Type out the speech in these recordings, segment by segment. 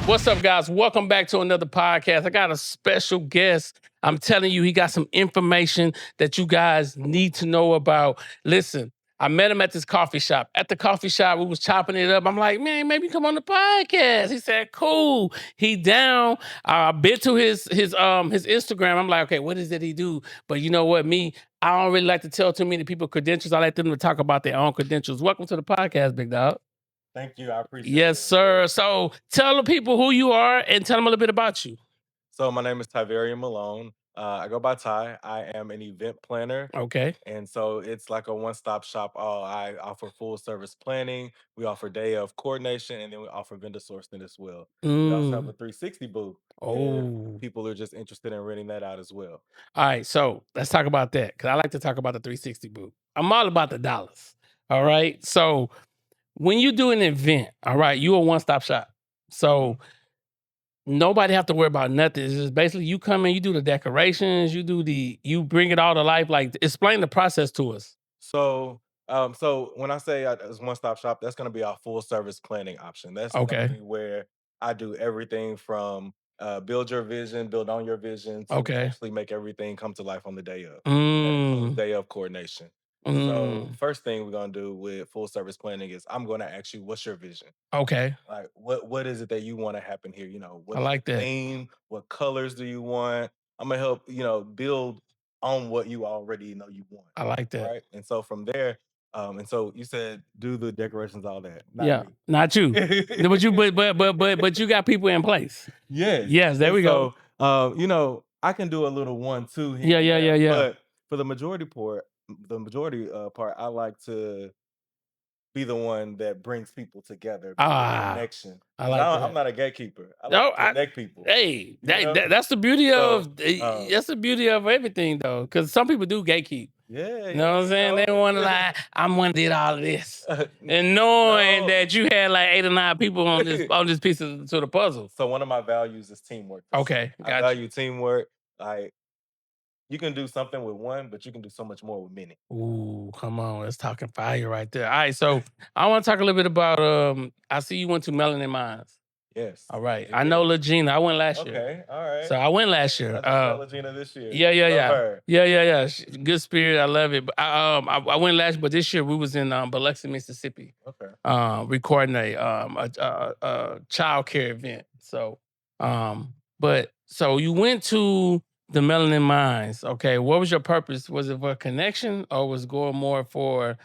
What's up, guys? Welcome back to another podcast. I got a special guest. I'm telling you, he got some information that you guys need to know about. Listen, I met him at this coffee shop. At the coffee shop, we was chopping it up. I'm like, man, maybe come on the podcast. He said, cool. He down. I've been to his Instagram. I'm like, okay, what is it he do? But you know what? I don't really like to tell too many people credentials. I like them to talk about their own credentials. Welcome to the podcast, big dog. Thank you. I appreciate it. Yes, sir. So tell the people who you are and tell them a little bit about you. So my name is Tyed Malone. I go by Ty. I am an event planner. Okay. And so it's like a one-stop shop. I offer full service planning. We offer day of coordination, and then we offer vendor sourcing as well. We also have a 360 booth. If people are just interested in renting that out as well. All right. So let's talk about that because I like to talk about the 360 booth. I'm all about the dollars. All right. So when you do an event, all right, you a one-stop shop. So nobody have to worry about nothing. It's just basically you come in, you do the decorations, you bring it all to life. Like, explain the process to us. So when I say it's one-stop shop, that's going to be our full service planning option. That's going to be where I do everything from build your vision, build on your vision to actually make everything come to life on the day of. That includes day of coordination. So first thing we're gonna do with full service planning is I'm gonna ask you, what's your vision? Okay. Like what is it that you want to happen here? What's I like the that. theme? What colors do you want? I'm gonna help, build on what you already know you want. I like that. Right. And so from there, and so you said do the decorations, all that. Not me. Not you. but you got people in place. Yes, there we go. I can do a little 1-2 here. Yeah. But for the majority part, I like to be the one that brings people together. Connection. I like that. I'm not a gatekeeper. I like to connect people. Hey, that's the beauty of that's the beauty of everything though. Because some people do gatekeep. Yeah. You know what I'm saying? They want to like, I'm one did all of this. And knowing that you had like 8 or 9 people on this piece to the puzzle. So one of my values is teamwork. Okay. I value teamwork. Like, you can do something with one, but you can do so much more with many. Ooh, come on. Let's talking fire right there. All right. So I want to talk a little bit about, I see you went to Melanin Minds. Yes. All right. I know Legina. I went last year. Okay. All right. So I went last year. I just met Legina this year. Yeah. Good spirit. I love it. But I went last year, but this year we was in Biloxi, Mississippi. Okay. Recording a child care event. So so you went to the Melanin Minds. Okay. What was your purpose? Was it for connection or was going more for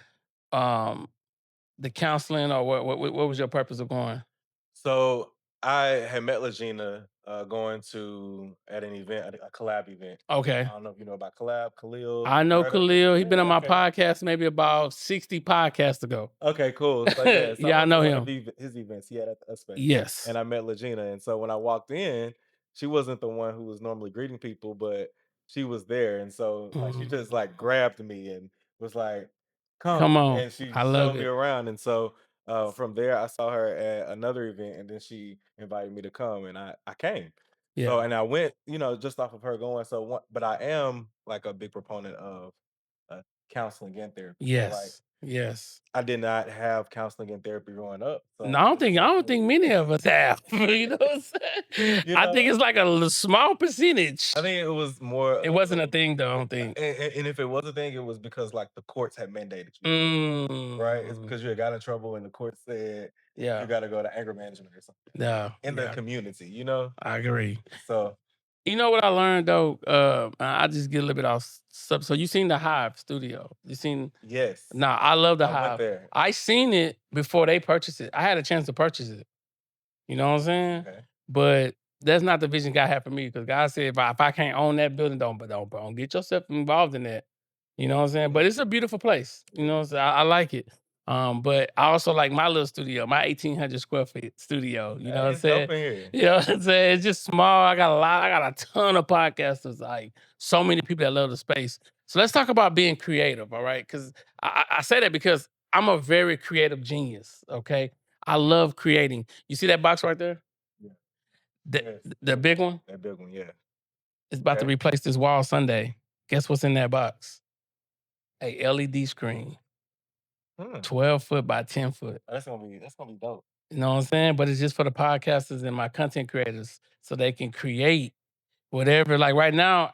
the counseling, or what was your purpose of going? So I had met Legina going at an event, a collab event. Okay. I don't know if you know about Collab Khalil. I know Khalil. He's been on my podcast maybe about 60 podcasts ago. Okay, cool. So, yeah, I know him. His events he had at the space. Yes. And I met Legina. And so when I walked in, she wasn't the one who was normally greeting people, but she was there. And so she just like grabbed me and was like, come on. And she showed me around. And so from there, I saw her at another event, and then she invited me to come, and I came. Yeah. So, and I went, just off of her going. But I am like a big proponent of counseling and therapy. Yes. Yes. I did not have counseling and therapy growing up. So no, I don't think many of us have. You know what I'm saying? I think it's like a small percentage. I think it was more. It wasn't a thing though, I don't think. And if it was a thing, it was because like the courts had mandated you. Right? It's because you got in trouble and the court said you got to go to anger management or something. Yeah. In the community, I agree. So. You know what I learned though? I just get a little bit off. So you seen the Hive Studio? You seen? Yes. Nah, I love the I Hive. went there. I seen it before they purchased it. I had a chance to purchase it. You know what I'm saying? Okay. But that's not the vision God had for me, because God said, if I can't own that building, don't get yourself involved in that. You know what I'm saying? But it's a beautiful place. You know what I'm saying? I like it. But I also like my little studio, my 1,800 square feet studio. You know what I'm saying? You know what I'm saying? It's just small. I got a ton of podcasters, like so many people that love the space. So let's talk about being creative, all right? Because I say that because I'm a very creative genius, okay? I love creating. You see that box right there? Yeah. The big one? That big one, yeah. It's about to replace this wall Sunday. Guess what's in that box? A LED screen. 12 foot by 10 foot. That's gonna be dope. You know what I'm saying? But it's just for the podcasters and my content creators so they can create whatever. Like right now,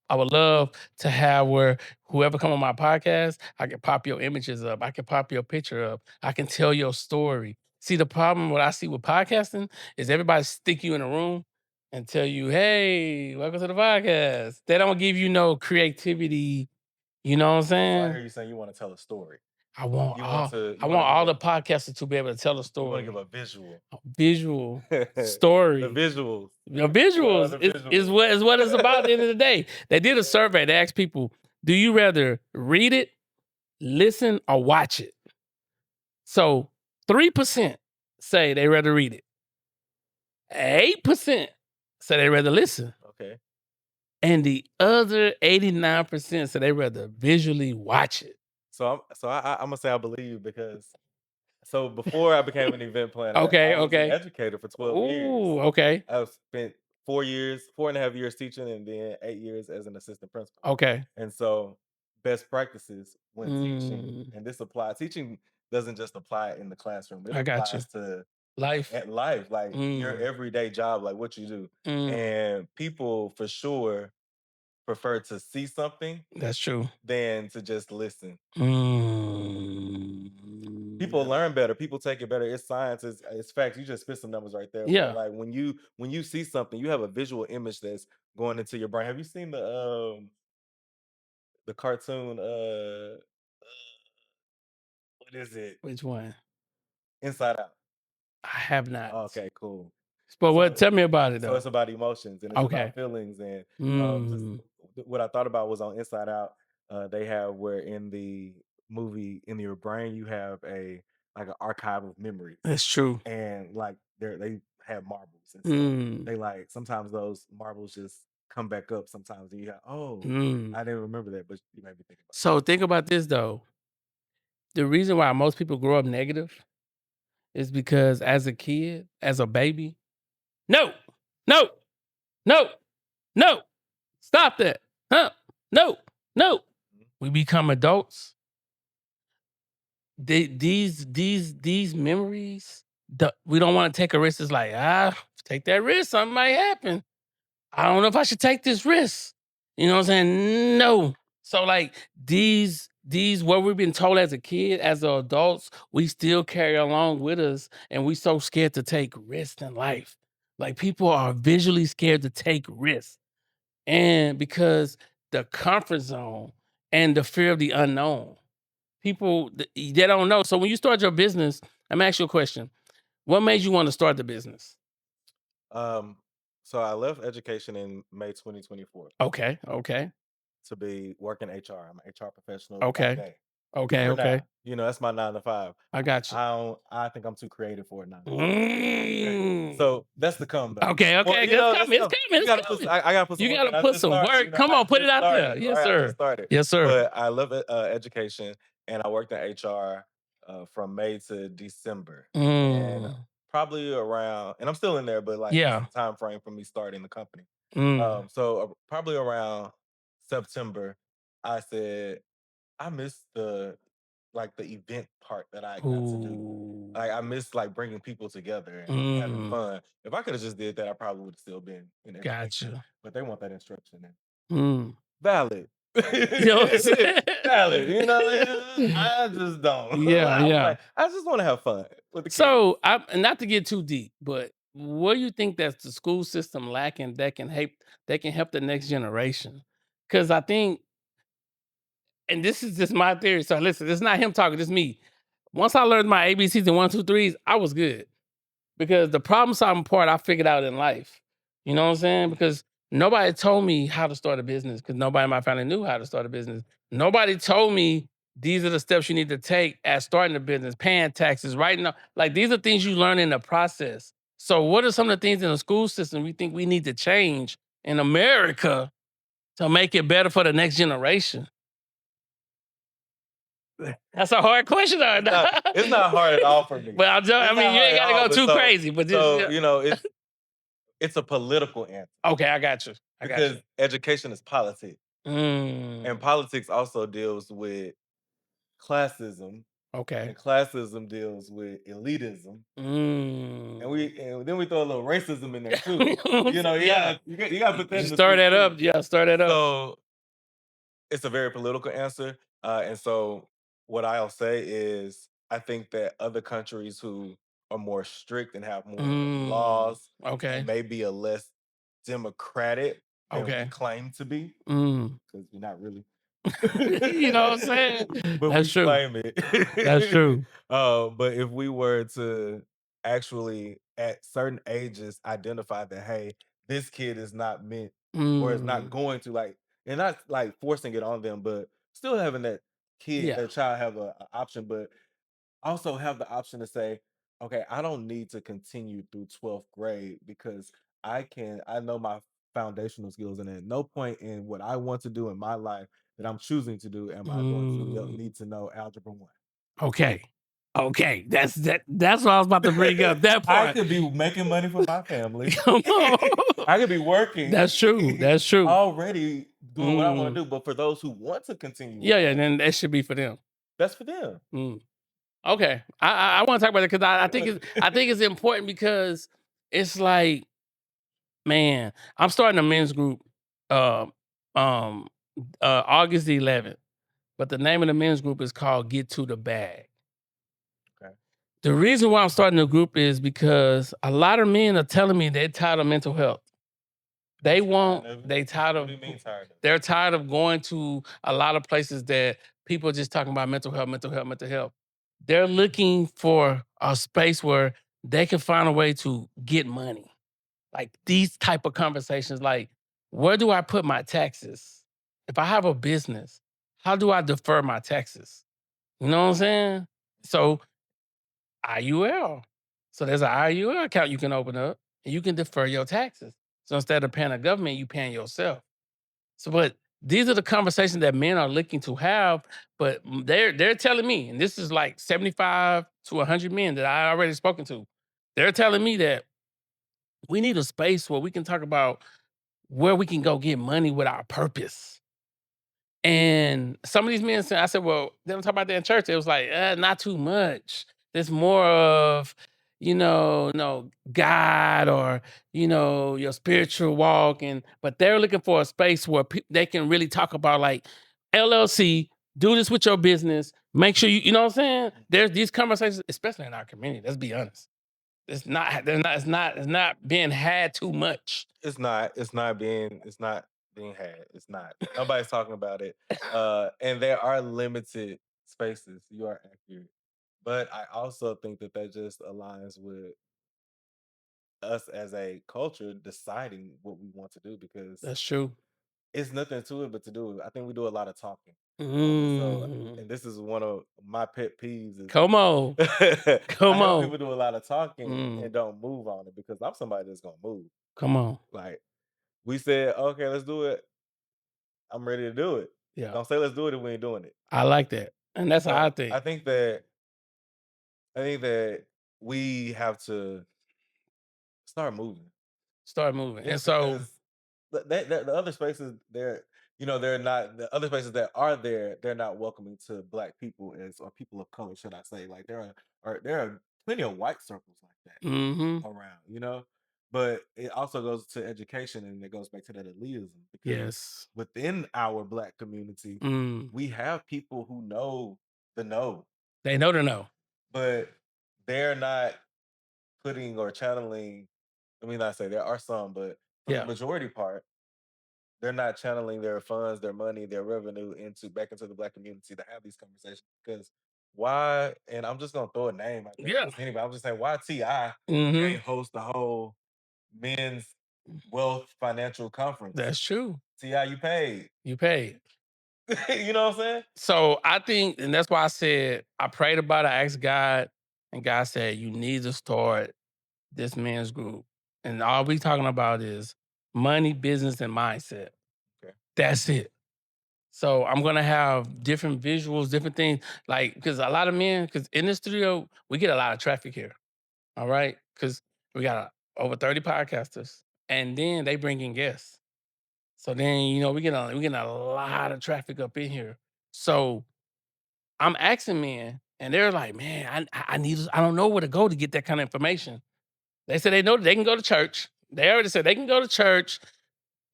I would love to have where whoever come on my podcast, I can pop your images up, I can pop your picture up, I can tell your story. See, the problem what I see with podcasting is everybody stick you in a room and tell you, "Hey, welcome to the podcast." They don't give you no creativity. You know what I'm So I saying? hear you saying you want to tell a story. I want You want all to I you want want to give all a the podcasters to be able to tell a you want to give story, a visual. a visual The story. visuals. The Well, visuals the is visuals. what it's about at the end of the day. They did a survey. They asked people, do you rather read it, listen, or watch it? So 3% say they rather read it. 8% say they rather listen. Okay. And the other 89% say they rather visually watch it. I'm gonna say I believe you because before I became an event planner, I Okay, was an okay. educator for 12 years. Ooh, okay. I've spent 4 years, 4.5 years teaching, and then 8 years as an assistant principal. Okay. And so, best practices when teaching, Mm, and this applies. Teaching doesn't just apply in the classroom; it I got you. applies to Life. at life, like your Mm, everyday job, like what you do. mm, And people, for sure, prefer to see something that's true. than to just listen. People Mm. learn better. People take it better. It's science. It's facts. You just spit some numbers right there. But Yeah. like when you see something, you have a visual image that's going into your brain. Have you seen the cartoon? What is it? Which one? Inside Out. I have not. Okay, cool. But So what? Tell me about it so though. it's about emotions and it's Okay. about feelings and just Mm. what I thought about was on Inside Out. They have where in the movie in your brain you have a like an archive of memories That's true. and like they have marbles and so Mm. they like sometimes those marbles just come back up sometimes and you have oh Mm. I didn't remember that but you made me think about So think about this though. The reason why most people grow up negative is because as a kid, as a baby, no, no, no, no, stop that. Huh? No, no. it. We become adults. These memories, we don't want to take a risk. It's like, take that risk, something might happen. I don't know if I should take this risk. You know what I'm saying? No. So like these what we've been told as a kid, as adults, we still carry along with us, and we so scared to take risks in life. Like people are visually scared to take risks, and because the comfort zone and the fear of the unknown, people they don't know. So when you start your business, I'm gonna ask you a question: what made you want to start the business? Um, so I left education in May 2024 Okay, okay, to be working HR. I'm an HR professional by okay, day. okay, For okay. now, that's my 9 to 5. I got you. I think I'm too creative for a 9 to 5. Mm. So that's the come though. Okay, Well, okay, it's that's coming, it's come. coming, You it's gotta put. coming. I gotta put some You work in. gotta I put just some started. work. Come I on, put it just out there. started. Yes, Right, I just sir. started. Yes, sir. But I love education, and I worked in HR from May to December, and Mm. probably around. And I'm still in there, but like this is Yeah. the time frame for me starting the company. Mm. Probably around September, I said I miss the event part that I got to do. Ooh. I miss like bringing people together and having Mm. fun. If I could have just did that, I probably would have still been in education. Gotcha. But they want that instruction and Mm. valid. You know what I'm Valid. saying? I just don't. Yeah, yeah. I just want to have fun with the kids. So, and not to get too deep, but what do you think that's the school system lacking that can help the next generation? Because I think, and this is just my theory. So listen, it's not him talking, it's me. Once I learned my ABCs and one, two, threes, I was good because the problem solving part I figured out in life. You know what I'm saying? Because nobody told me how to start a business because nobody in my family knew how to start a business. Nobody told me these are the steps you need to take at starting a business, paying taxes, writing up. Like these are things you learn in the process. So, what are some of the things in the school system we think we need to change in America to make it better for the next generation? That's a hard question, or not? It's not hard at all for me. But I It's not mean, you hard ain't at got to all. go But too crazy. But just so it's a political answer okay, I got you. I got because you. education is politics. And Mm, politics also deals with classism Okay. and classism deals with elitism. Mm. And then we throw a little racism in there too. You know, Yeah. you gotta put that You in the stir soup that up. too. Yeah, stir that up. So it's a very political answer. And so what I'll say is I think that other countries who are more strict and have more Mm. laws and Okay. maybe a less democratic than we Okay. claim to be, Mm. because we're not really. You know what I'm saying? But That's we true. claim That's it. true. But if we were to actually at certain ages identify that, hey, this kid is not meant or is not Mm. going to like, and not like forcing it on them, but still having that kid, Yeah. that child have a option, but also have the option to say, okay, I don't need to continue through 12th grade because I know my foundational skills, and at no point in what I want to do in my life that I'm choosing to do am I going to Mm. need to know algebra 1. Okay. Okay. That's what I was about to bring up. That I part. could be making money for my family. Come on. I could be working That's true. That's true. already doing what I want Mm. to do. But for those who want to continue Yeah, yeah, on, then that should be for them. that's for them. Mm. Okay. I want to talk about it because I think it's important because it's like, man, I'm starting a men's group um um August the 11th. But the name of the men's group is called Get to the Bag. Okay. The reason why I'm starting the group is because a lot of men are telling me they're tired of mental health. They Tired want, of it? they tired What do of, you mean tired of it? they're tired of going to a lot of places that people are just talking about mental health, mental health, mental health. They're looking for a space where they can find a way to get money. Like these type of conversations, like where do I put my taxes? If I have a business, how do I defer my taxes? You know what I'm saying? So IUL. So there's an IUL account you can open up and you can defer your taxes. So instead of paying the government, you paying yourself. So, but these are the conversations that men are looking to have. But they're telling me, and this is like 75 to 100 men that I already spoken to. They're telling me that we need a space where we can talk about where we can go get money with our purpose. And some of these men said, I said, well, they don't talk about that in church. It was like, not too much. There's more of, no, God or, your spiritual walk. But they're looking for a space where they can really talk about like LLC, do this with your business. Make sure you know what I'm saying? There's these conversations, especially in our community. Let's be honest. It's not being had too much. It's not being had. It's not. Nobody's talking about it. And there are limited spaces. You are accurate. But I also think that that just aligns with us as a culture deciding what we want to do, because That's true. it's nothing to it but to do it. I think we do a lot of talking. And so, Mm. and this is one of my pet peeves is Come on. I Come help on. people do a lot of talking Mm. and don't move on it because I'm somebody that's gonna move. Come on. Like we said, okay, let's do it. I'm ready to do it. Yeah. Don't say let's do it if we ain't doing it. I like that. And that's how I So think. I think that we have to start moving. Start moving. And Just so, because the other spaces they're they're not, the other spaces that are there, they're not welcoming to black people as, or people of color, should I say. Like there are plenty of white circles like mm-hmm. that around, but it also goes to education, and it goes back to that elitism, because Yes. within our black community Mm. we have people who know the know, They know to know. but they're not putting or channeling. I mean, I say there are some, but for the Yeah. majority part, they're not channeling their funds, their money, their revenue into back into the black community to have these conversations. Because why? And I'm just gonna throw a name out there. Yeah. Anyway, I'm just saying why Ti Mm-hmm. can't host the whole men's wealth financial conference. That's true. Ti, you paid. You paid. You know what I'm saying? So I think, and that's why I said I prayed about it, I asked God, and God said, you need to start this men's group. And all we talking about is money, business, and mindset. Okay. That's it. So I'm gonna have different visuals, different things, like because a lot of men, because in the studio we get a lot of traffic here. All right, because we got over 30 podcasters, and then they bring in guests. So then we get a lot of traffic up in here. So I'm asking men, And they're like, man, I don't know where to go to get that kind of information. They said they know they can go to church. They already said they can go to church.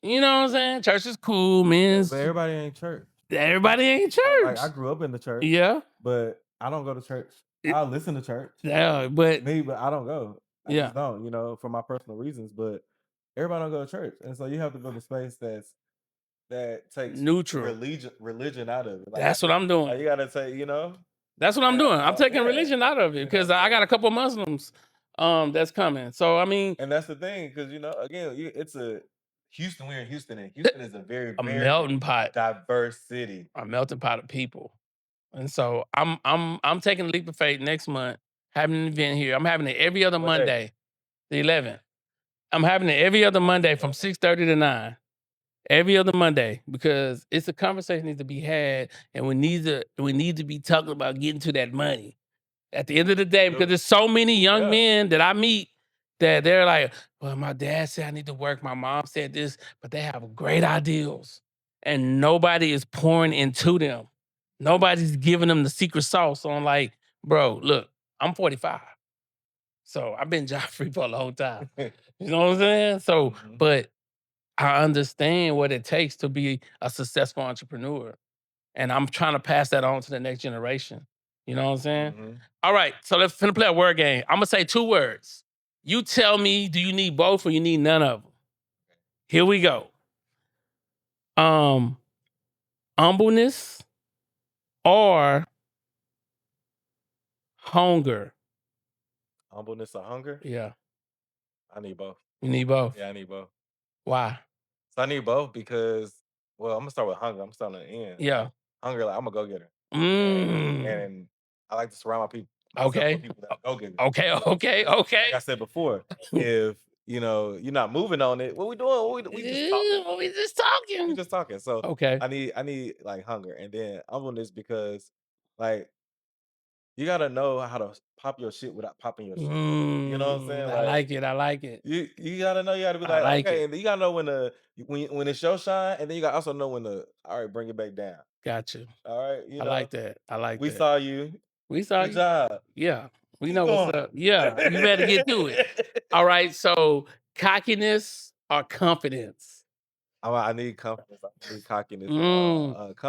You know what I'm saying? Church is cool, man. But everybody ain't church. Everybody ain't Like, church. I grew up in the church. Yeah. But I don't go to church. I listen to church. Yeah, but but I don't go. I yeah, just don't, for my personal reasons. But everybody don't go to church. And so you have to build a space that takes neutral. religion out of it. That's what I'm doing. Like, you gotta take, That's what I'm doing. I'm taking yeah. religion out of it because I got a couple Muslims that's coming. So I mean, And that's the thing, because again, it's a Houston. We're in Houston, and Houston is a very, a very melting pot, diverse city. a melting pot of people. And so I'm taking a leap of faith next month, having an event here. I'm having it every other What day? Monday, the 11th. I'm having it every other Monday from 6:30 to 9. Every other Monday, because it's a conversation needs to be had, and we need to be talking about getting to that money at the end of the day, because there's so many young men that I meet that they're like, well, my dad said I need to work, my mom said this, but they have great ideals and nobody is pouring into them. Nobody's giving them the secret sauce. So I'm like, bro, look, I'm 45. So I've been job free for a long time. You know what I'm saying? So, but I understand what it takes to be a successful entrepreneur. And I'm trying to pass that on to the next generation. You know what I'm saying? All right, so let's finna play a word game. I'm gonna say 2 words. You tell me, do you need both or you need none of them? Here we go. Humbleness or hunger? Humbleness or hunger? Yeah, I need both. you need both. Yeah, I need both. Why? So I need both because, well, I'm gonna start with hunger. I'm starting at the end. Yeah. Hunger, like, I'm a go getter, Mm. and I like to surround myself with Okay. people that are go getters. Okay. Okay. Okay. Like I said before, if you're not moving on it, what we doing? We just talking. We just talking. We just talking. So Okay. I need like hunger, and then humbleness because, like, you gotta know how to pop your shit without popping your shit. You know what I'm saying? I like it. I like it. You gotta know, you gotta be I like, like okay, it. and then you gotta know when it's your shine, and then you gotta also know when to, all right, bring it back down. Got you. All right, I like that. I like we that. saw you. We saw Good you. job. Yeah. We Keep know what's going. up. Yeah. You better get through it. All right. So cockiness or confidence? I need confidence. I need cockiness.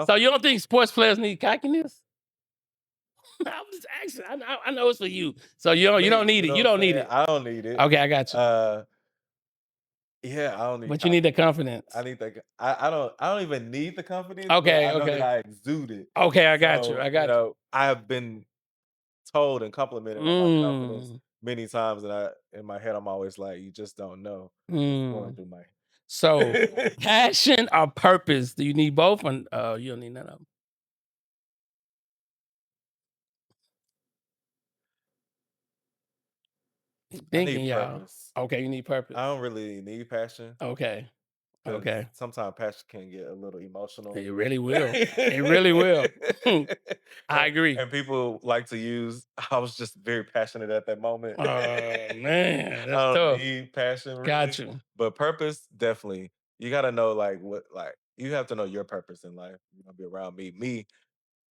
So you don't think sports players need cockiness? I'm just asking. I know it's for you. So you don't need it. know You what I'm don't need saying? it. I don't need it. Okay, I got you. Yeah, I don't need But you need the confidence. confidence. I need that. I don't even need the confidence, but Okay, I know that okay. I exude it. Okay, I got you. So, I got you. I have been told and complimented on my confidence many times, and in my head, I'm always like, you just don't know what's going Mm. through my So head. passion or purpose? Do you need both? Or you don't need none of them? I Thinking, need y'all. purpose. Okay, you need purpose. I don't really need passion Okay. because Okay. sometimes passion can get a little emotional. It really will. It really will. I agree. And people like to use, I was just very passionate at that moment. Oh man, I that's don't tough. need passion really. Got you. But purpose, definitely. You gotta know, you have to know your purpose in life. You're gonna be around me.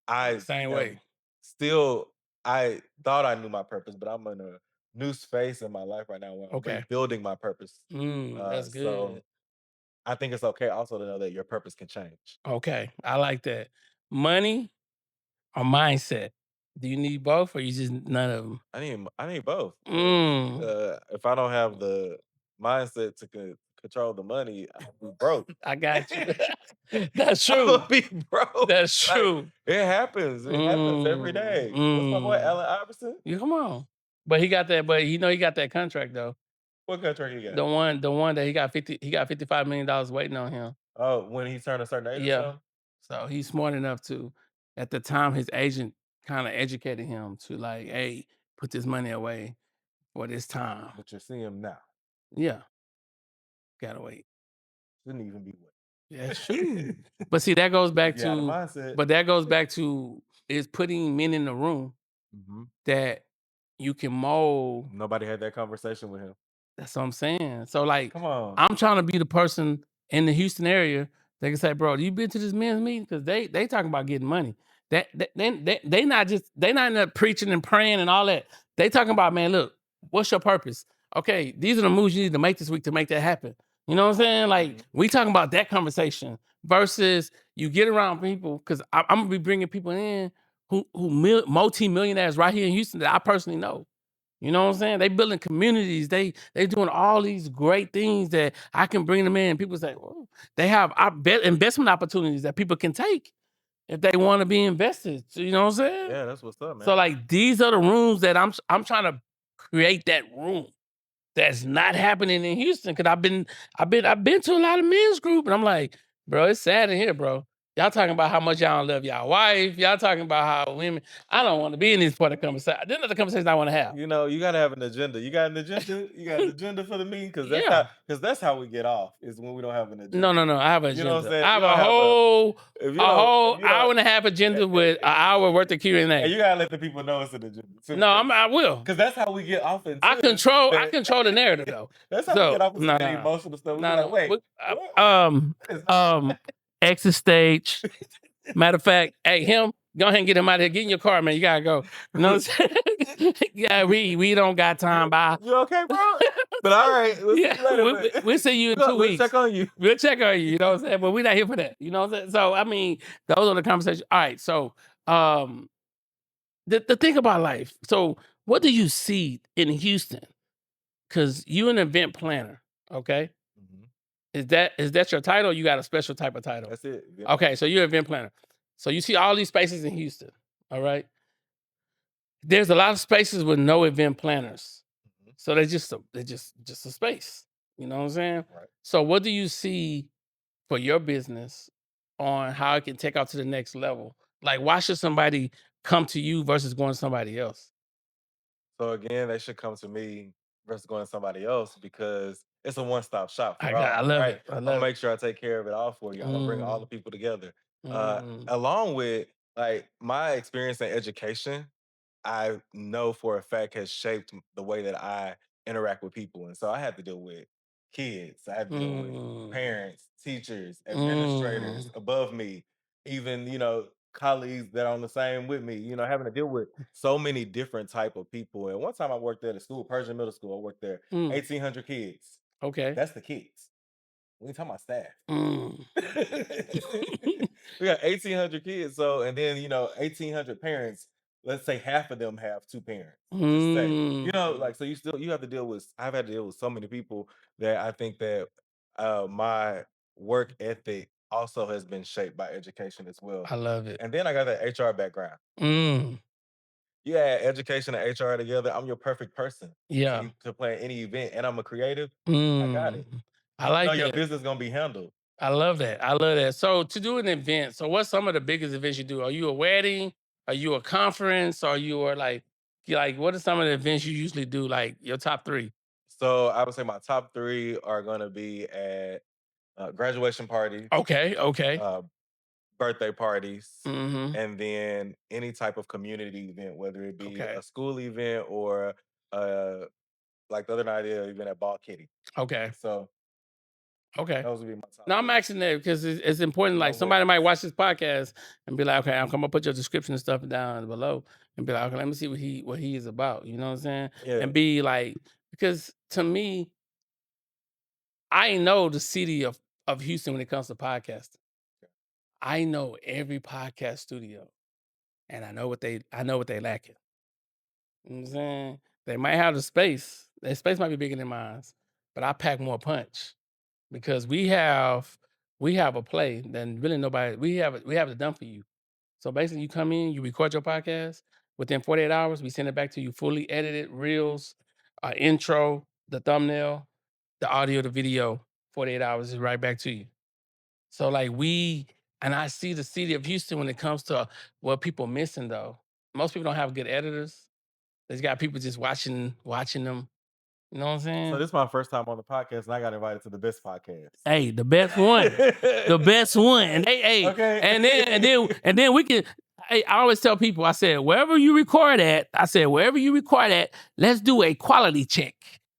I Same am way. still, I thought I knew my purpose, but I'm in a new space in my life right now where I'm Okay. rebuilding my purpose. That's So good. I think it's okay also to know that your purpose can change. Okay. I like that. Money or mindset? Do you need both or you just none of them? I need both. Mm. If I don't have the mindset to control the money, I'll be broke. I got you. That's I true. would be broke. That's Like, true. it happens. It happens every day. What's my boy, Allen Iverson? Yeah, come on. But he got that, but he got that contract though. What contract he got? The one that he got $55 million waiting on him. Oh, when he turned a certain age or Yeah. something? So he's smart enough to, at the time, his agent kind of educated him to like, hey, put this money away for this time. But you're seeing him now. Yeah. Gotta wait. Shouldn't even be waiting. That's true. But see, that goes back Yeah, the to, mindset. but that goes back to is putting men in the room that you can mold. Nobody had that conversation with him. That's what I'm saying. So like, Come on. I'm trying to be the person in the Houston area that can say, bro, you been to this men's meeting? Because they talking about getting money. They not in there preaching and praying and all that. They talking about, man, look, what's your purpose? Okay, these are the moves you need to make this week to make that happen. You know what I'm saying? Like, we talking about that conversation versus you get around people, because I'm gonna be bringing people in who multi-millionaires right here in Houston that I personally know. You know what I'm saying? They building communities. They doing all these great things that I can bring them in. People say, oh, they have investment opportunities that people can take if they want to be invested. So, you know what I'm saying? Yeah, that's what's up, man. So like, these are the rooms that I'm trying to create that room that's not happening in Houston. Cause I've been to a lot of men's group, and I'm like, bro, it's sad in here, bro. Y'all talking about how much y'all don't love y'all wife. Y'all talking about how women. I don't want to be in this part of the conversation. This is the conversation I want to have. You know, you gotta have an agenda. You got an agenda. You got an agenda for the meeting, because Yeah. that's how we get off, is when we don't have an agenda. No. I have an You know agenda. what I'm saying? I have You don't a whole if you don't- if you don't- hour and a half agenda with an hour worth of Q&A. And you gotta let the people know it's an agenda. No, I will. Because that's how we get off into I control the narrative though. That's how we get off into the emotional stuff. We're like, wait. Exit stage. Matter of fact, hey, go ahead and get him out of here. Get in your car, man. You gotta go. You know what I'm saying? Yeah, we don't got time. Bye. You okay, bro? But all right, we'll see you later. We'll see you in 2 weeks. We'll check on you. We'll check on you. You know what I'm saying? But we're not here for that. You know what I'm saying? So I mean, those are the conversations. All right. So the thing about life. So what do you see in Houston? Because you're an event planner, okay? Is that your title? Or you got a special type of title? That's it. Okay, so you're an event planner. So you see all these spaces in Houston, all right? There's a lot of spaces with no event planners. So they're just a space. You know what I'm saying? Right. So what do you see for your business on how it can take out to the next level? Like, why should somebody come to you versus going to somebody else? So again, they should come to me versus going to somebody else, because it's a one-stop shop for all. I love right? it. I I'm love gonna make sure I take care of it all for you. I'm gonna bring all the people together. Along with, like, my experience in education, I know for a fact has shaped the way that I interact with people. And so I had to deal with kids. I had to deal with parents, teachers, administrators above me, even, colleagues that are on the same with me, having to deal with so many different type of people. And one time I worked at a school, Persian middle school. I worked there, 1,800 kids. Okay. That's the kids. We ain't talking about staff. We got 1,800 kids. So, and then, 1,800 parents. Let's say half of them have two parents. Just say, like, so you have to deal with, I've had to deal with so many people that I think that my work ethic also has been shaped by education as well. I love it. And then I got that HR background. You add education and HR together, I'm your perfect person. Yeah. To plan any event, and I'm a creative. I got it. I like that. Your business gonna be handled. I love that. So to do an event, so what's some of the biggest events you do? Are you a wedding? Are you a conference? Are you like what are some of the events you usually do? Like your top 3? So I would say my top 3 are gonna be at graduation parties. Okay. Birthday parties, and then any type of community event, whether it be a school event or like the other night, event at Ball Kitty. Okay. So those would be my top. Now I'm asking that because it's important. Like, somebody might watch this podcast and be like, okay, I'm gonna put your description and stuff down below and be like, okay, let me see what he is about. You know what I'm saying? Yeah. And be like, because to me, I know the city of Houston when it comes to podcasting. I know every podcast studio, and I know what they lacking. You know what I'm saying? They might have the space. Their space might be bigger than mine, but I pack more punch because we have a play that really nobody. We have it done for you. So basically, you come in, you record your podcast. Within 48 hours, we send it back to you fully edited, reels, intro, the thumbnail, the audio, the video. 48 hours is right back to you. So like and I see the city of Houston when it comes to what people missing though. Most people don't have good editors. They got people just watching them. You know what I'm saying? So this is my first time on the podcast, and I got invited to the best podcast. Hey, the best one, the best one. And okay. and then we can. Hey, I always tell people, I said, wherever you record at, let's do a quality check.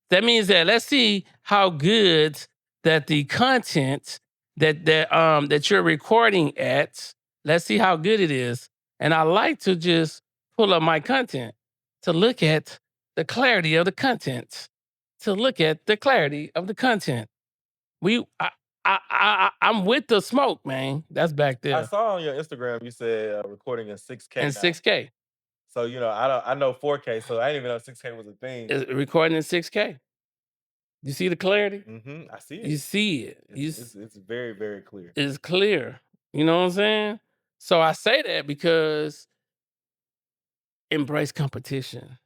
That means that let's see how good that the content that you're recording at. Let's see how good it is. And I like to just pull up my content to look at the clarity of the content, to look at the clarity of the content. We, I'm with the smoke, man. That's back I there. saw on your Instagram you said recording in 6K And now. 6K. So I know 4K, so I didn't even know 6K was a thing. Recording in 6K. You see the clarity? I see You it. see it. It's very, very clear. It's clear. You know what I'm saying? So I say that because embrace competition.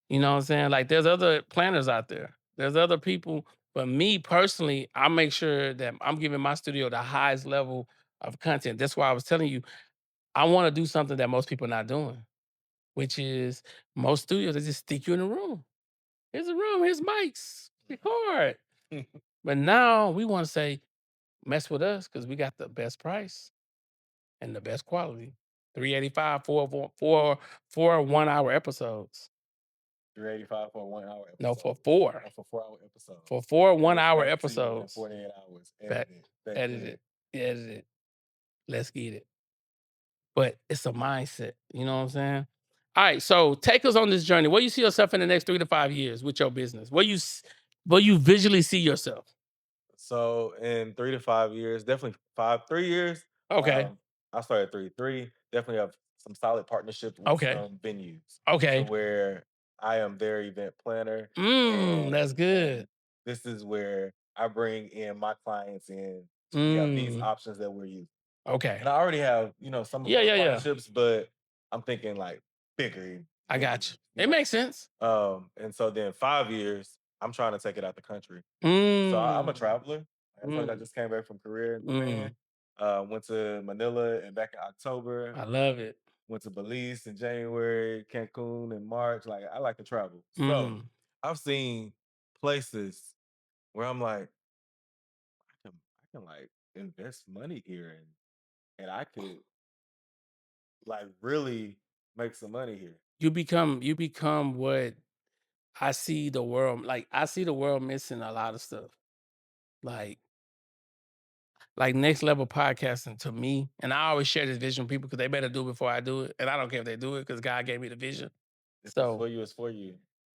You know what I'm saying? Like there's other planners out there. There's other people. But me personally, I make sure that I'm giving my studio the highest level of content. That's why I was telling you, I want to do something that most people are not doing, which is most studios, they just stick you in a room. Here's a room, here's mics, record. But now we want to say, mess with us because we got the best price and the best quality. 385 for 1 hour episodes. 385 for a 1 hour No, episode. for four. Or for 4 hour episodes. For four And it's 1 hour back to you within episodes. 48 hours. Back, edit Good. it. Edit it. Let's get it. But it's a mindset. You know what I'm saying? All right. So take us on this journey. Where you see yourself in the next 3 to 5 years with your business? Where you visually see yourself? So in 3 to 5 years, definitely 3 years. Okay. I started 3. Definitely have some solid partnerships with Okay. some venues to Okay. where I am their event planner, That's good. and this is where I bring in my clients in. We have these Mm. options that we're using, Okay. and I already have some of Yeah, those yeah, yeah. partnerships, but I'm thinking like bigger I got venues, you. It makes sense. And so then 5 years, I'm trying to take it out the country. So I'm a Mm. traveler. I feel like I Mm. just came back from Korea and Japan. Mm. Went to Manila and back in October. I love it. Went to Belize in January, Cancun in March. Like I like to travel. So Mm. I've seen places where I'm like, I can like invest money here and I could like really make some money here. You become what I see the world like. I see the world missing a lot of stuff. Like next level podcasting to me, and I always share this vision with people because they better do it before I do it. And I don't care if they do it because God gave me the vision. If it's for So you, it's for you.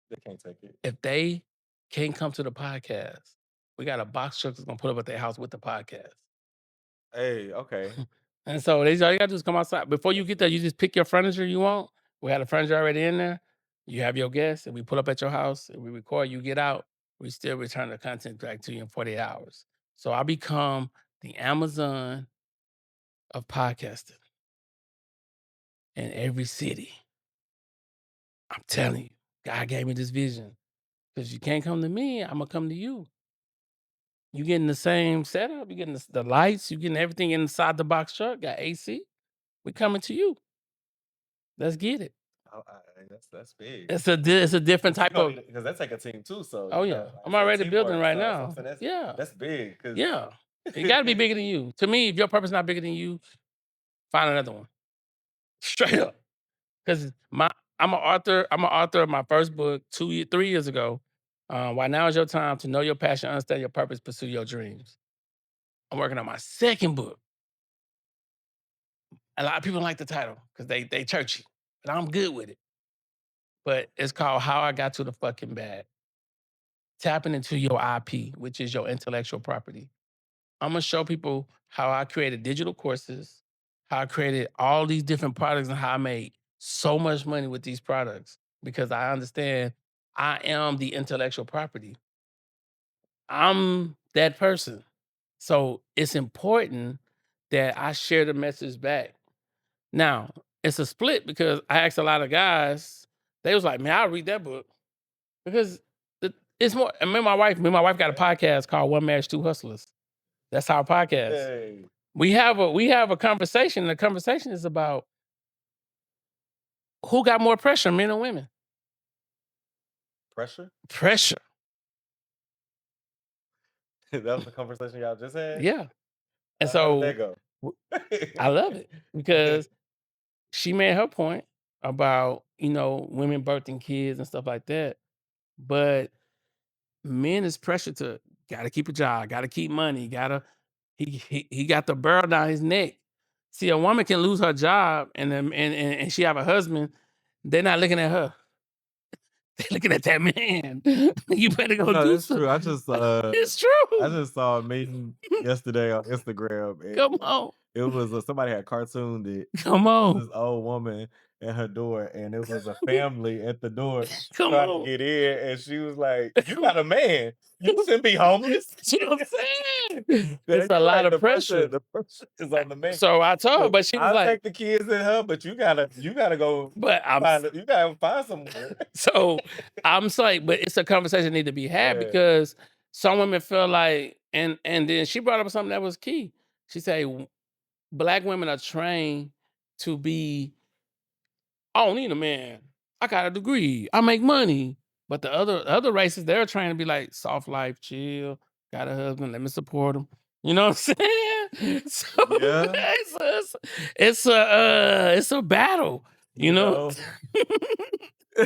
They can't take it. if they can't come to the podcast, we got a box truck that's gonna put up at their house with the podcast. Hey, okay. And so they all you gotta do is come outside. Before you get there, you just pick your furniture you want. We have the furniture already in there. You have your guests, and we pull up at your house and we record. You get out, we still return the content back to you in 48 hours. So I become the Amazon of podcasting in every city. I'm telling you, God gave me this vision. Because you can't come to me, I'm gonna come to you. You getting the same setup, you getting the lights, you getting everything inside the box truck, got AC. We coming to you. Let's get it. That's big. It's a different But you type don't of. need because that take a team too. So Oh yeah, like I I'm said, already building teamwork. right So I'm now. saying Yeah, that's big because yeah. It got to be bigger than you. To me, if your purpose not bigger than you, find another one. Straight up, because I'm an author. I'm an author of my first book 3 years ago. Why now is your time to know your passion, understand your purpose, pursue your dreams. I'm working on my second book. A lot of people don't like the title because they churchy, but I'm good with it. But it's called How I Got to the Fucking Bag. Tapping into your IP, which is your intellectual property. I'm gonna show people how I created digital courses, how I created all these different products, and how I made so much money with these products because I understand I am the intellectual property. I'm that person. So it's important that I share the message back. Now, it's a split because I asked a lot of guys, they was like, man, I'll read that book because it's more. And me and my wife got a podcast called One Marriage, Two Hustlers. That's our podcast. hey, We have a conversation, and the conversation is about who got more pressure, men or women? pressure. Pressure. That was the conversation y'all just had. Yeah. And How did so that go? w- I love it because she made her point about, women birthing kids and stuff like that. But men is pressured to gotta keep a job, gotta keep money, gotta he got the barrel down his neck. See, a woman can lose her job and she have a husband. They're not looking at her. They're looking at that man. You better go No, do that's something. true. It's true. I just saw a meme yesterday on Instagram, and Come on. it was somebody had cartooned it. Come It was on. this old woman at her door, and it was a family at the door Come trying to on. get in, and she was like, "You got a man. You shouldn't be homeless." You know what I'm saying? It's a You're lot right. of pressure. The pressure is on the man. So I told her, Look, but she was I'll like, take the kids and her, but you gotta go but you gotta find somewhere. so I'm like, but it's a conversation that need to be had Yeah. because some women feel like, and then she brought up something that was key. She said, Black women are trained to be, I don't need a man. I got a degree. I make money. But the other races, they're trying to be like soft life, chill, got a husband, let me support him. You know what I'm saying? So Yeah. it's a battle, you You know? know.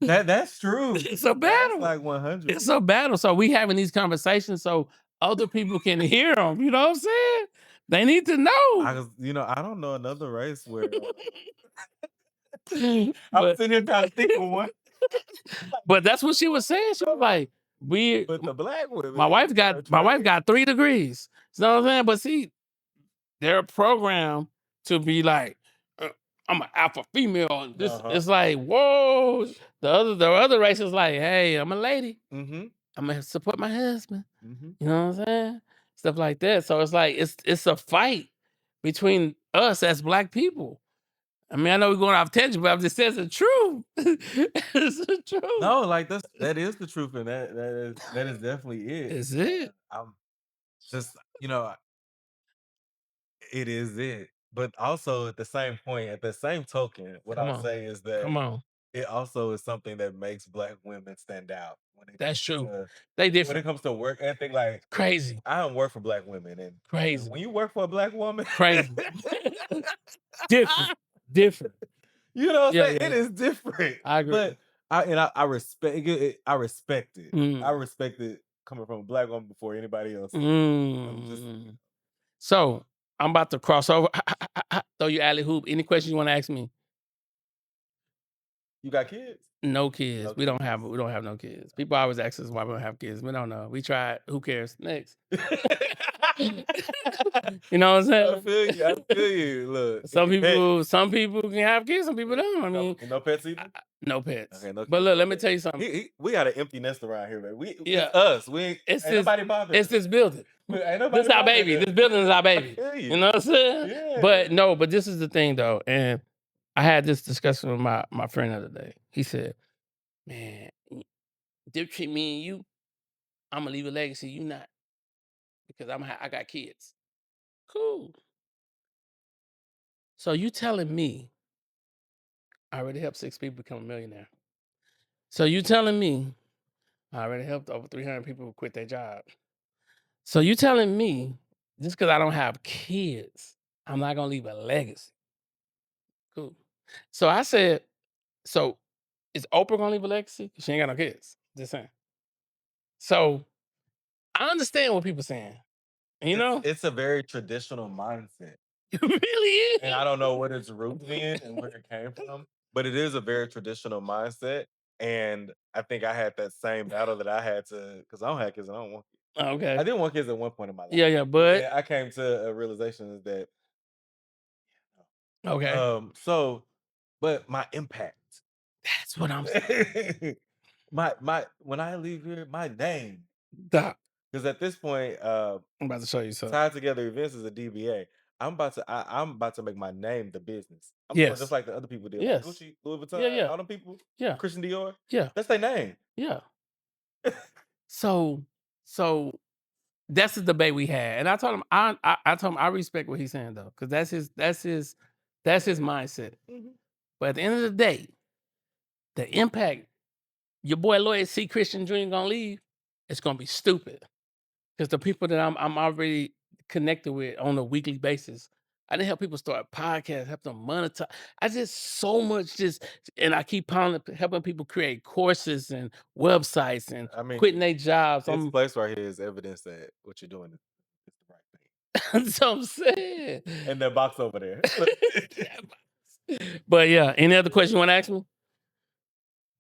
That's true. It's a That's battle. like 100. It's a battle. So we having these conversations so other people can hear them. You know what I'm saying? They need to know. I don't know another race where I'm but sitting here trying to think of one. but that's what she was saying. She was like, we But the black women, my wife got 3 degrees. You know what I'm saying? But see, they're programmed to be like, I'm an alpha female. This it's like, whoa. The other race is like, hey, I'm a lady. Mm-hmm. I'm gonna support my husband. Mm-hmm. You know what I'm saying? Stuff like that. So it's like it's a fight between us as Black people. I mean, I know we're going off tangent, but I'm just saying it's the truth. It's the truth. No, like that is the truth, and that is definitely it. It's it. I'm just it is it. But also at the same point, at the same token, what Come I'll on. say is that Come on. it also is something that makes Black women stand out That's true. They when it different. comes to work ethic. Like Crazy. I don't work for Black women, and Crazy. when you work for a Black woman, Crazy. Different. Different. you know what I'm Yeah, saying? yeah, It yeah. is different. I agree. But I respect it. I respect it. Mm. I respect it coming from a Black woman before anybody else. I'm just So I'm about to cross over. Throw you alley hoop. Any questions you want to ask me? You got kids? No kids. No We don't kids. have no kids. People always ask us why we don't have kids. We don't know. We tried. Who cares? Next. You know what I'm saying? I feel you. I feel you. Look, Some any pets? some people can have kids. Some people don't. I mean, No pets either. no pets. Okay, no But kids. look, No let me pets. tell you something. We got an empty nest around here, man. Yeah. It's us. We ain't It's nobody bothering. It's this building. Ain't nobody This our bothering baby. us. This building is our I baby. feel you. You know what I'm saying? Yeah. But this is the thing though, and I had this discussion with my friend the other day. He said, "Man, between me and you, I'm gonna leave a legacy. You not, because I got kids. Cool. So you telling me I already helped 6 people become a millionaire? So you telling me I already helped over 300 people quit their job? So you telling me just because I don't have kids, I'm not gonna leave a legacy? Cool. So I said, so is Oprah gonna leave a legacy? She ain't got no kids. Just saying. So I understand what people saying. You know, It's a very traditional mindset. it really is. And I don't know what its roots in and where it came from, but it is a very traditional mindset. And I think I had that same battle that I had to, because I don't have kids and I don't want kids. Okay. I didn't want kids at one point in my life. Yeah, But but then I came to a realization is that okay. but my impact. That's what I'm saying. my when I leave here, my name. Doc, Because at this point, I'm about to show you something. Tied Together Events is a DBA. I'm about to make my name the business. I'm doing just Yes. like the other people did. Like Yes. Gucci, Louis Vuitton, Yeah, yeah. all them people, Yeah. Christian Dior. Yeah. That's their name. Yeah. So that's the debate we had. And I told him I told him I respect what he's saying though, because that's his mindset. Mhm. But at the end of the day, the impact your boy Lloyd C. Christian Jr. gonna leave, it's gonna be stupid. Because the people that I'm already connected with on a weekly basis, I didn't help people start podcasts, help them monetize. I just so much and I keep helping people create courses and websites and I mean, quitting their jobs. this place right here is evidence that what you're doing is the right thing. That's what I'm saying. And that box over there. But yeah, any other question you want to ask me?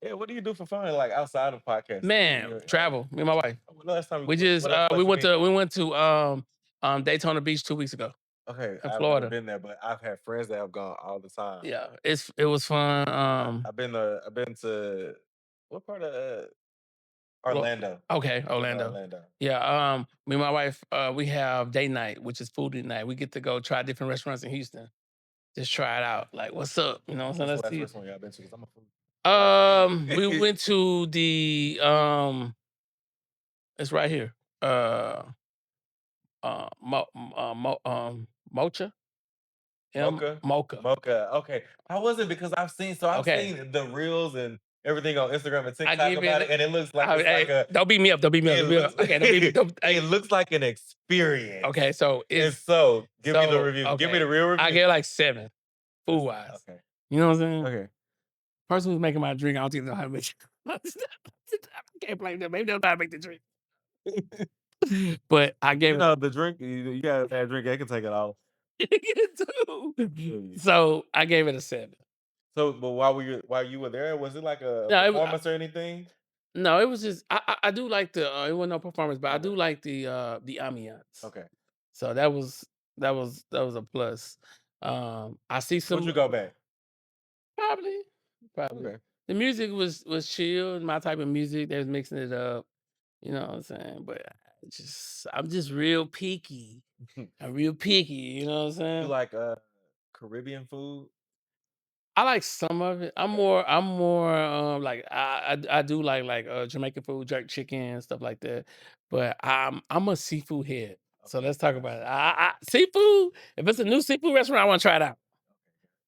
Yeah, what do you do for fun, like outside of podcasting? Man, travel. Me and my wife. Last time, We just what else place we you went been? to Daytona Beach 2 weeks ago Okay, in I've never Florida. been there, but I've had friends that have gone all the time. Yeah, it was fun. I've been to what part of Well, Orlando? okay, I've been to Orlando. Orlando. Yeah, me and my wife, we have date night, which is foodie night. We get to go try different restaurants in Houston. Just try it out. Like, what's up? You know what I'm saying? What's the Let's last see. restaurant y'all been to? Because I'm a food. We went to the it's right here. Mocha. Mocha? Mocha. Mocha. Okay. How was it? Because I've Okay. seen the reels and everything on Instagram and I TikTok give about it, it. and it looks like it's Hey, like a. don't beat me up. Don't beat me up. It Don't beat me looks. up. Okay, don't beat me. Don't, It hey, looks like an experience. okay, so And it's so, give me the so review. Give me okay. the real review. I get like 7, food wise. Okay. You know what I'm saying? Okay. Person who's making my drink, I don't even know how to make it. I can't blame them. Maybe they'll know how to make the drink. But I gave it. The drink. You got a bad drink. I can take it all. So I gave it a 7. So, but while you were there, was it like a No, performance or anything? no, it was just I do like the it wasn't no performance, but I do Okay. like the ambiance. Okay. So that was a plus. I see Would you some go back? probably. Okay. The music was chill, my type of music. They was mixing it up, you know what I'm saying? But I'm just real picky. I'm real picky, you know what I'm You saying? like Caribbean food? I like some of it. I'm more like I do like Jamaican food, jerk chicken, stuff like that. But I'm a seafood head. So Okay, let's talk gotcha. about it. Seafood. If it's a new seafood restaurant, I want to try it out.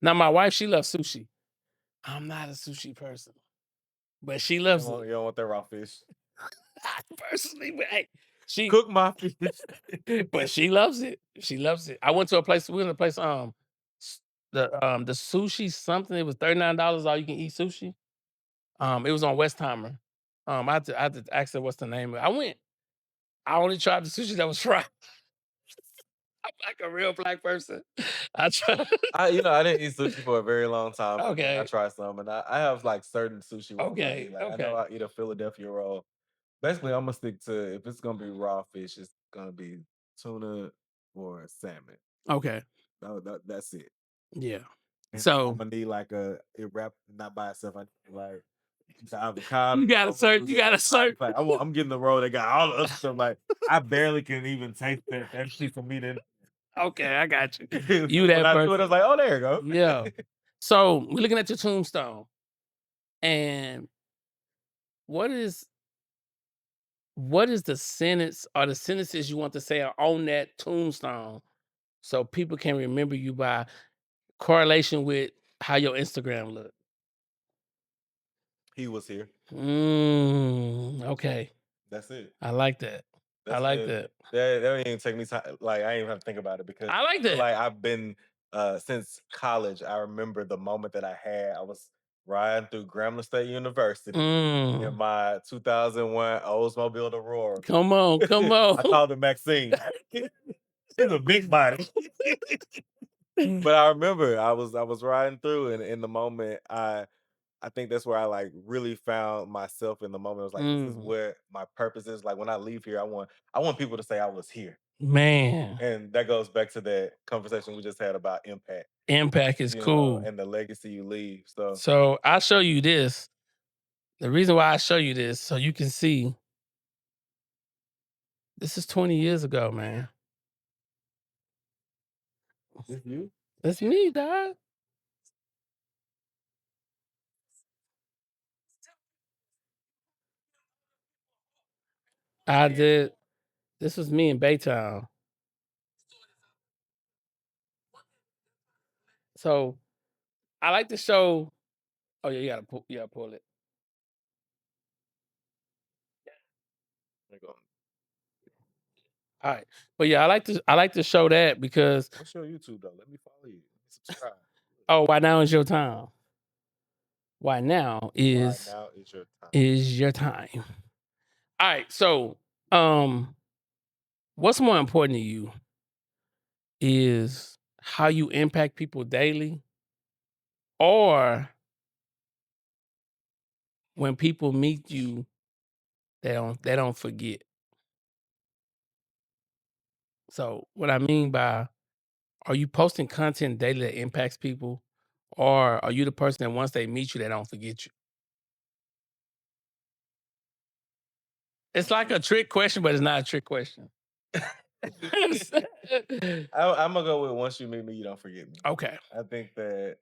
Now my wife, she loves sushi. I'm not a sushi person, but she loves it. You don't want that raw fish. I personally, but hey, she Cook my fish. but she loves it. She loves it. I went to a place. We went to a place. The sushi something. It was $39 all you can eat sushi. It was on Westheimer. I had to ask her what's the name. I went. I only tried the sushi that was fried. I'm like a real black person. I tried. I didn't eat sushi for a very long time, but then I Okay. tried some, and I have like certain sushi rolls I Okay. eat. Like I know Okay. I eat a Philadelphia roll. Basically, I'm gonna stick to if it's gonna be raw fish, it's gonna be tuna or salmon. Okay. That's it. Yeah. And I'm So gonna need like it wrapped not by itself. I need like the avocado. you gotta search. You gotta search. Like I'm getting the roll that got all the other stuff. Like I barely can even taste that. That shit for me to. Okay, I got you. So You when that I do it, I person. was like, oh, there you go. Yeah. So we're looking at your tombstone, and what is the sentence or the sentences you want to say are on that tombstone so people can remember you by correlation with how your Instagram look? He was here. Okay. That's it. I like that. I That's like it. that. That didn't even take me time. Like I didn't even have to think about it because I like I feel that. like I've been since college. I remember the moment that I had. I was riding through Grambling State University in Mm. my 2001 Oldsmobile Aurora. Come on, come on. I called it Maxine. She's a big body. But I remember I was riding through and in the moment I think that's where I like really found myself in the moment. I was like, this is Mm. what my purpose is. Like when I leave here, I want people to say I was here. Man, And that goes back to that conversation we just had about impact, impact is cool. and the legacy you leave. So So I'll show you this. The reason why I show you this, so you can see, this is 20 years ago, man. it's you. That's me, dog. I did. This was me in Baytown. So I like to show. Oh yeah, you gotta pull it. There you go. All right, but yeah, I like to show that because What's your YouTube though? Let me follow you. Let me subscribe. why now is your time? Why now Why now is your time? is your time? All right, so what's more important to you? is how you impact people daily, or when people meet you, they don't forget. So what I mean by, are you posting content daily that impacts people, or are you the person that once they meet you, they don't forget you? It's like a trick question, but it's not a trick question. I'm gonna go with once you meet me, you don't forget me. Okay. I think that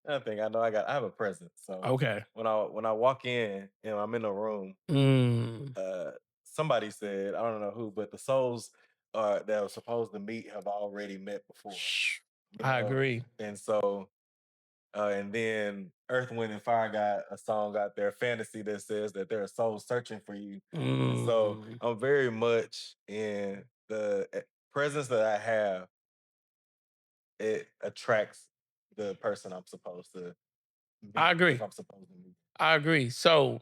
I know I have a presence. So Okay. when I walk in and I'm in a room, Mm. somebody said, I don't know who, but the souls that were supposed to meet have already met before. You I know? agree. And so and then Earth, Wind, and Fire got a song out there, Fantasy, that says that there are souls searching for you. And so Mm. I'm very much in the presence that I have, it attracts the person I'm supposed to I meet if agree. I'm supposed to meet. I agree. So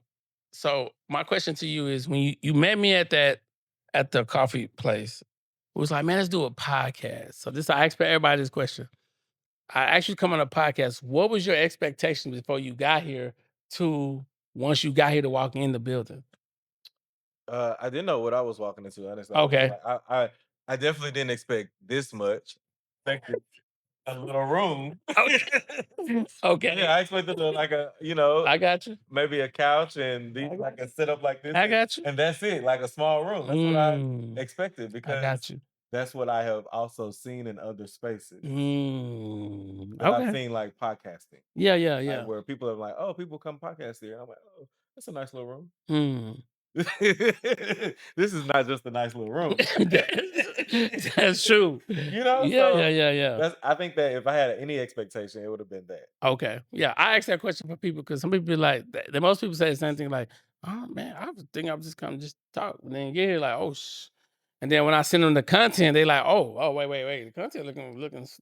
my question to you is, when you met me at the coffee place, it was like, man, let's do a podcast. So this, I asked everybody this question. I actually come on a podcast. What was your expectation before you got here to once you got here to walk in the building? I didn't know what I was walking into, honestly. I was Okay. like, I definitely didn't expect this much. Expected a little room. Okay. Yeah, Okay. I expected like I got you. maybe a couch and I got like a setup like this, I got you. and that's it, like a small room. That's what I Mm, expected I got because you. that's what I have also seen in other spaces Mm, that I've okay. seen, like podcasting, Yeah, yeah, like yeah. where people are like, "Oh, people come podcast here." I'm like, "Oh, that's a nice little room." Mm. This is not just a nice little room. That's true. Yeah, yeah, So yeah, yeah. I think that if I had any expectation, it would have been that. Okay. Yeah, I asked that question for people because some people be like, the most people say the same thing, like, "Oh man, I was thinking I was just come just talk." And then you get here like, "Oh And then when I send them the content, they like, "Oh, wait. The content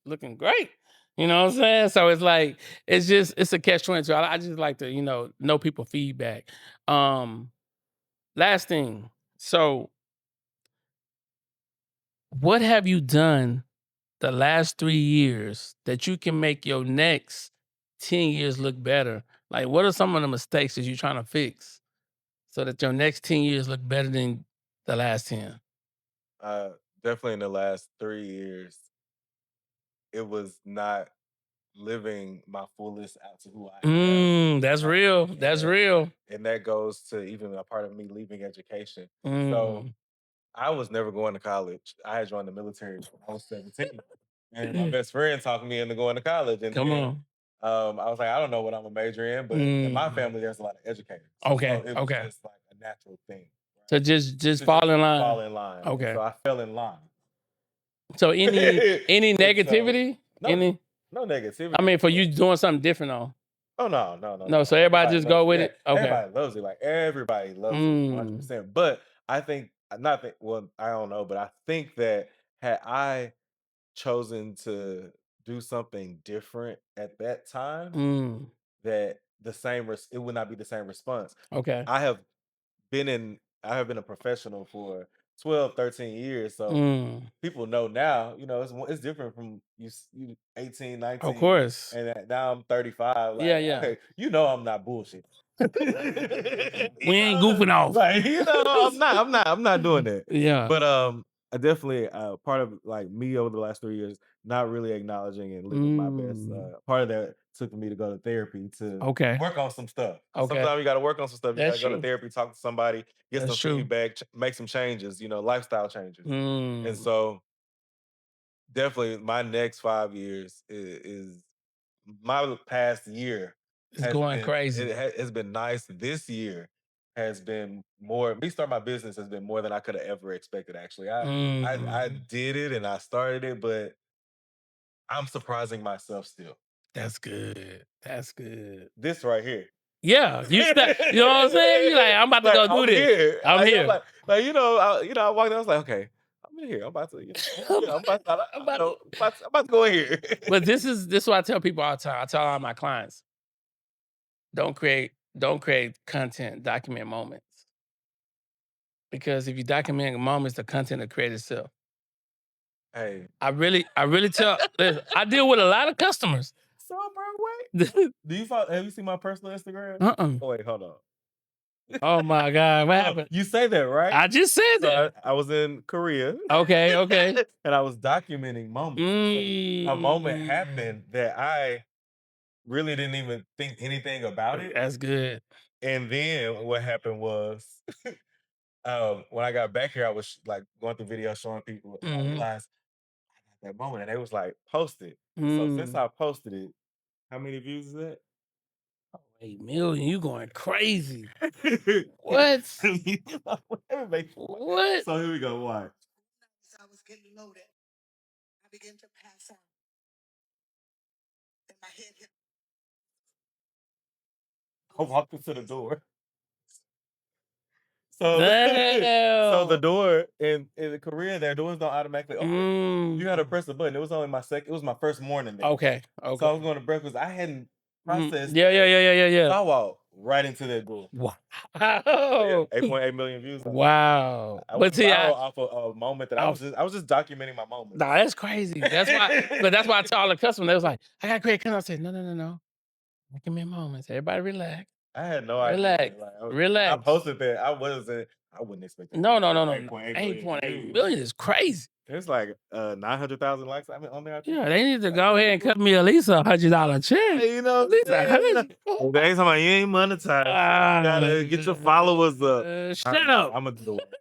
looking great." You know what I'm saying? So it's like, it's a catch 22. I just like to, know people feedback. Um, Last thing. So what have you done the last 3 years that you can make your next 10 years look better? Like, what are some of the mistakes that you're trying to fix so that your next 10 years look better than the last 10? Uh, Definitely in the last 3 years, it was not living my fullest out to who I am, That's uh, real. That's and real. and that goes to even a part of me leaving education. So Mm. I was never going to college. I had joined the military when I was 17, and my best friend talked me into going to college. And Come then on. I was like, I don't know what I'm a major in, but in my Mm. family, there's a lot of educators, so Okay, it was okay. just like a natural thing, So right? just To fall just in line. fall in line, and Okay. so I fell in line. So any And so negativity? no, Any no I negativity, mean, for but you doing something different though. oh no. No, so everybody Everybody just loves go it. with Yeah, it? Okay. everybody loves it. Like everybody loves it Mm. 100%. But I think not that well, I don't know, but I think that had I chosen to do something different at that time, Mm. that it would not be the same response. Okay. I have I have been a professional for 12, 13 years. So Mm. people know now, it's different from you 18, Of 19, course. and now I'm 35. Yeah, Like, yeah. okay, I'm not bullshit. We ain't goofing off. Like, I'm not doing that. Yeah. But I definitely part of like me over the last 3 years, not really acknowledging and living my best. Mm. Part of that took me to go to therapy to Okay. work on some stuff. Because Okay. sometimes you got to work on some stuff. You got That's to go to true. therapy, talk to somebody, get That's some true. feedback, make some changes. Lifestyle changes. And Mm. so definitely my next 5 years is my past year It's going crazy. has been nice. This year has been more me start my business has been more than I could have ever expected. Actually, I Mm. did it and I started it, but I'm surprising myself still. That's good. That's good. This right here. Yeah, you know what I'm saying? You like, I'm about to Like go do I'm this. here. I'm I'm here. like I walked in, I was like, okay, I'm in here. I'm about to, I'm about to, I'm about to, I'm about to go in here. but this is what I tell people all the time. I tell all my clients, don't create content, document moments. Because if you document moments, the content will create itself. Hey. I really tell. Listen, I deal with a lot of customers. So, bro, wait. Do you follow? Have you seen my personal Instagram? Oh, wait, hold on. Oh my God, what Oh, happened? you say that, right? I just said So that. I was in Korea. Okay, okay. And I was documenting moments. A moment happened that I really didn't even think anything about it. That's good. And then what happened was, when I got back here, I was like going through videos showing people, and I realized I got that moment, and they was like, "Post it." So since I posted it, how many views is that? 8 million, you going crazy. What? What? So here we go. Watch. I was getting loaded. I began to pass out. And my head hit. I walked into the door. So, so the Damn. door in Korea, their doors don't automatically open. You gotta Mm. press the button. It was only my second. It was my first morning there. Okay, So I okay. was going to breakfast. I hadn't Mm. processed. Yeah, yeah, yeah, yeah, yeah, So yeah. I walked right into that door. Wow. So yeah, 8.8 million views. Wow. I But went see, viral off of a moment that I off was just documenting my moments. nah, that's crazy. That's why, but that's why I tell all the customers, they was like, I got great content. I said, no. Give me moments. Everybody relax. I had no idea. Relax. Like, when I Relax. posted that, I wouldn't expect that. No. 8.8 million 8.8 views. million is crazy. There's like 900,000 likes. I mean, on there. I think. Yeah, they need to go ahead and cut me at least $100 check. Hey, you know, At least $100. they talking about you ain't monetized. You gotta get your followers up. Shut up. I'm gonna do it.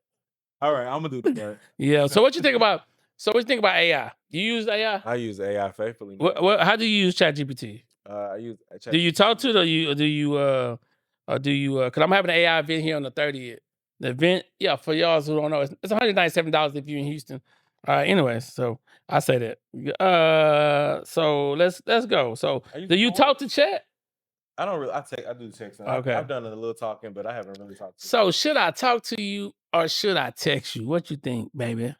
All right, I'm gonna do that. Yeah. So what you think about? So what you think about AI? Do you use AI? I use AI faithfully. How do you use ChatGPT? I use. Do you talk to it, or do you because I'm having an AI event here on the 30th. The event, yeah, for y'all who don't know, it's $197 if you're in Houston. Anyways, so I say that. So let's go. So do you talk to chat? I don't really. I do text. Okay. I've done a little talking, but I haven't really talked. So should I talk to you or should I text you? What you think, baby?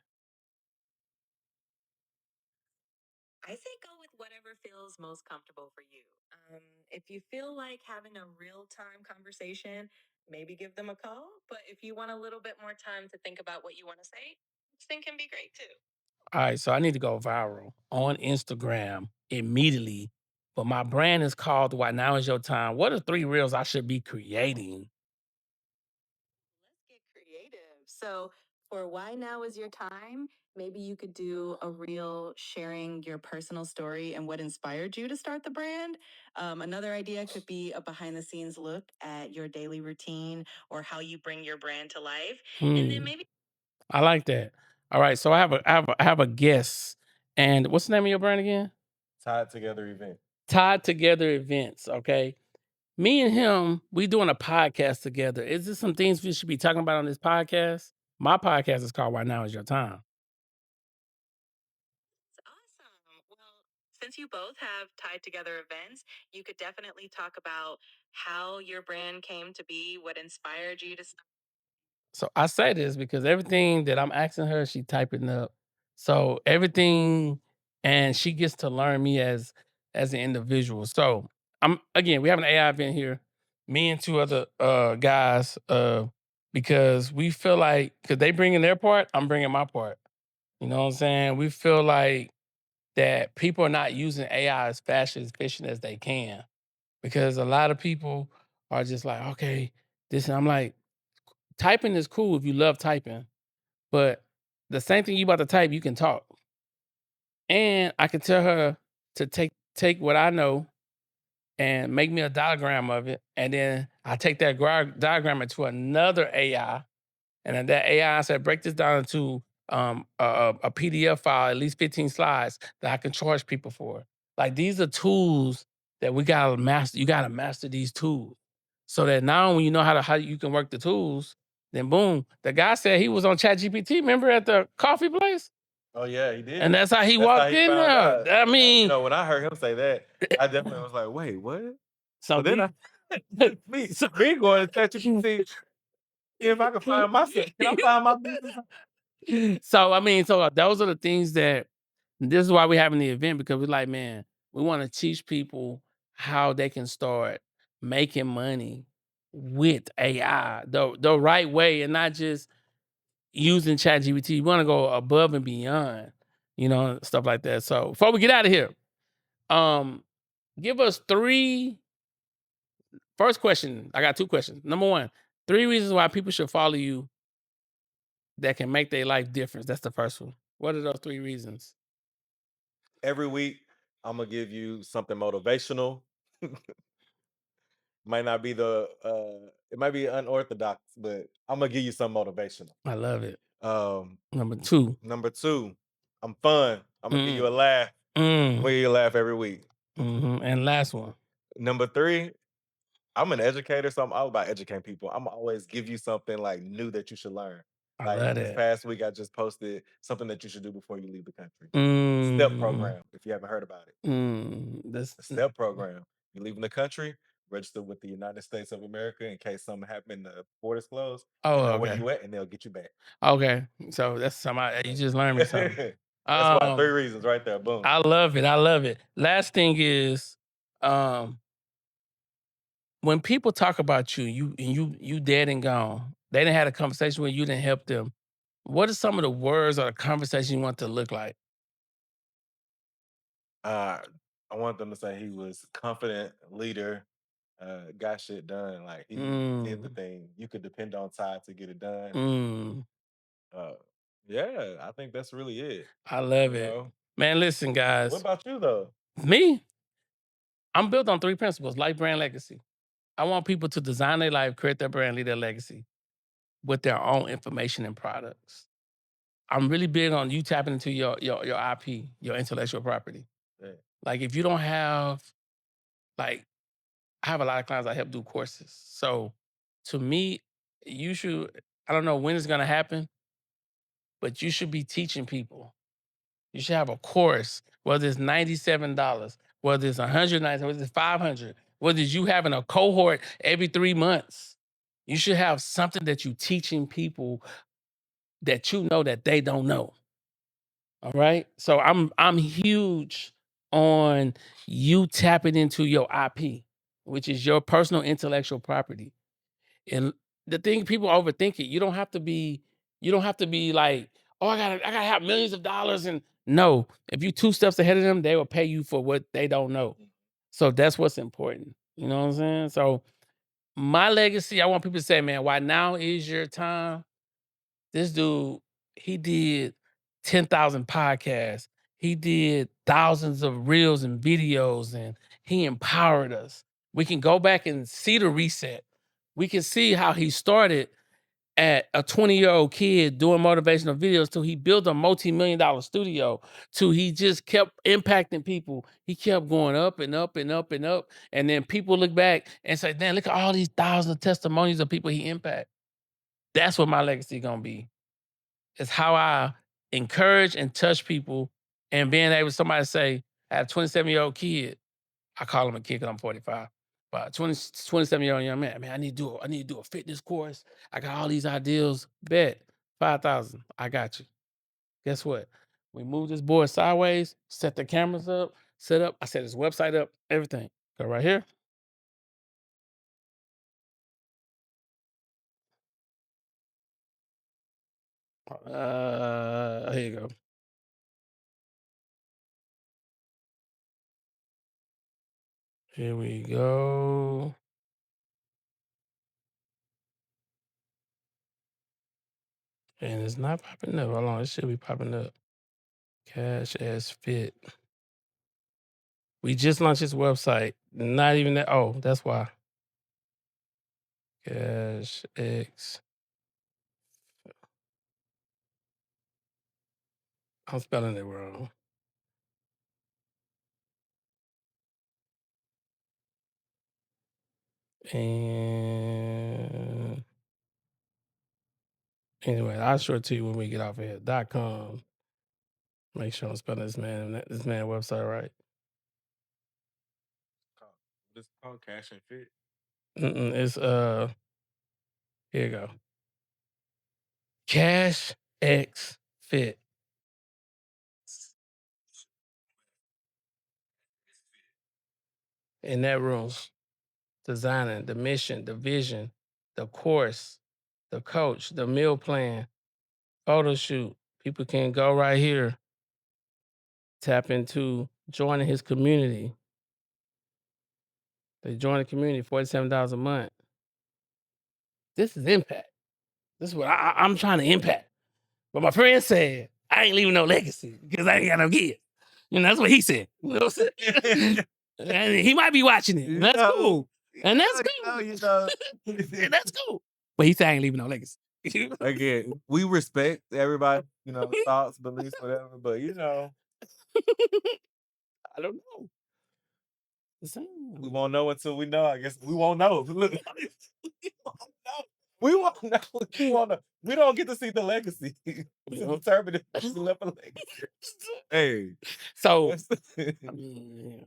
I say go with whatever feels most comfortable for you. If you feel like having a real time conversation, maybe give them a call. But if you want a little bit more time to think about what you want to say, texting can be great too. All right, so I need to go viral on Instagram immediately. But my brand is called Why Now Is Your Time. What are 3 reels I should be creating? Let's get creative. So, for Why Now Is Your Time, maybe you could do a reel sharing your personal story and what inspired you to start the brand. Another idea could be a behind the scenes look at your daily routine or how you bring your brand to life. And then maybe I like that. All right, so I have a guest, and what's the name of your brand again? Tied Together event. Tied Together Events. Okay, me and him, we doing a podcast together. Is there some things we should be talking about on this podcast? My podcast is called Why Now Is Your Time. it's awesome. Well, since you both have tied together events, you could definitely talk about how your brand came to be, what inspired you to start. So I say this because everything that I'm asking her, she typing up. So everything, and she gets to learn me as an individual. So we have an AI event here, me and 2 other guys, because we feel like because they bring in their part, I'm bringing my part. You know what I'm saying? We feel like that people are not using AI as fast as efficient as they can because a lot of people are just like, okay, this, and I'm like, typing is cool if you love typing, but the same thing you about to type, you can talk. And I can tell her to take what I know and make me a diagram of it, and then I take that diagram into another AI, and then that AI said, break this down into a PDF file, at least 15 slides that I can charge people for. Like these are tools that we gotta master. You gotta master these tools so that now when you know how you can work the tools, then boom. The guy said he was on ChatGPT. Remember at the coffee place, Oh yeah, he did. and that's how he That's how walked he in found out. there. I You mean, know, when I heard him say that, I definitely was like, wait, what? so But then me going to ChatGPT, if I can find myself, can I find my business? So I mean, so those are the things that this is why we're having the event because we're like, man, we want to teach people how they can start making money with AI the right way and not just using ChatGPT. You want to go above and beyond. stuff like that. So before we get out of here, give us first question. I got 2 questions. Number 1, 3 reasons why people should follow you that can make their life difference. That's the first one. What are those 3 reasons? Every week, I'm gonna give you something motivational. Might not be it might be unorthodox, but I'm gonna give you some motivational. I love it. Um, Number 2. Number 2, I'm fun. I'm gonna give you Mm, a laugh. I'm mm, gonna give you a laugh every week. and last one. Number 3, I'm an educator, so I'm all about educating people. I'm always give you something like new that you should learn. I Like love this that. past week, I just posted something that you should do before you leave the country. STEP Mm, program, if you haven't heard about it. that's The STEP program. You're leaving the country, register with the United States of America in case something happened, the border's closed. oh, They know where okay. you at and they'll get you back. Okay. So that's you just learned me something. That's why 3 Um, reasons right there. Boom. I love it. I love it. Last thing is, um, when people talk about you dead and gone, they didn't had a conversation where you didn't help them. What are some of the words or the conversation you want to look like? Uh, I want them to say he was confident leader, got shit done. Like he did the Mm, thing. You could depend on Ty to get it done. mm, Uh, yeah, I think that's really it. I love You it. know. Man, listen, What guys. about you though? Me, I'm built on 3 principles: life, brand, legacy. I want people to design their life, create their brand, lead their legacy with their own information and products. I'm really big on you tapping into your IP, your intellectual property. Yeah. Like if you don't have like I have a lot of clients I help do courses. So to me, you should I don't know when it's gonna happen, but you should be teaching people. You should have a course, whether it's $97, whether it's $190, whether it's $500, whether it's you having a cohort every 3 months. You should have something that you teaching people that you know that they don't know. All right. So I'm huge on you tapping into your IP, which is your personal intellectual property. And the thing people overthink it. You don't have to be like, oh, I gotta have millions of dollars. And no, if you 2 steps ahead of them, they will pay you for what they don't know. So that's what's important. You know what I'm saying? So my legacy, I want people to say, man, why now is your time? This dude, he did 10,000 podcasts. He did thousands of reels and videos, and he empowered us. We can go back and see the reset. We can see how he started at a 20-year-old kid doing motivational videos till he built a multi-million-dollar studio, till he just kept impacting people. He kept going up and up and up and up. And then people look back and say, damn, look at all these thousands of testimonies of people he impacted. That's what my legacy gonna be. It's how I encourage and touch people, and being able somebody say, I have a 27-year-old kid. I call him a kid because I'm 45. But 27-year-old young man, I need to do a fitness course. I got all these ideas. Bet 5,000. I got you. Guess what? We move this board sideways, set the cameras up, set up. I set his website up, everything. Go right here. Here you go. Here we go. And it's not popping up. Hold on, it should be popping up. Cash as fit. We just launched his website. Not even that. Oh, that's why. Cash X. I'm spelling it wrong. And anyway, I'll show it to you when we get off here. .com. Make sure I'm spelling this man website right. This is called Cash and Fit. It's here you go. Cash X Fit. In that room, designing the mission, the vision, the course, the coach, the meal plan, photo shoot. People can go right here Tap into joining his community. They join the community, $47 a month. This is impact. This is what I'm trying to impact. But my friend said, I ain't leaving no legacy because I ain't got no kids. You know, that's what he said. You know what I'm saying? And he might be watching it. And that's cool. And that's cool. And that's cool. But he said I ain't leaving no legacy. Again, we respect everybody, thoughts, beliefs, whatever, but I don't know. We won't know until we know. I guess we won't know. Look, we won't know. We won't know. We don't get to see the legacy. It's determined if we left a legacy. Hey, so I mean,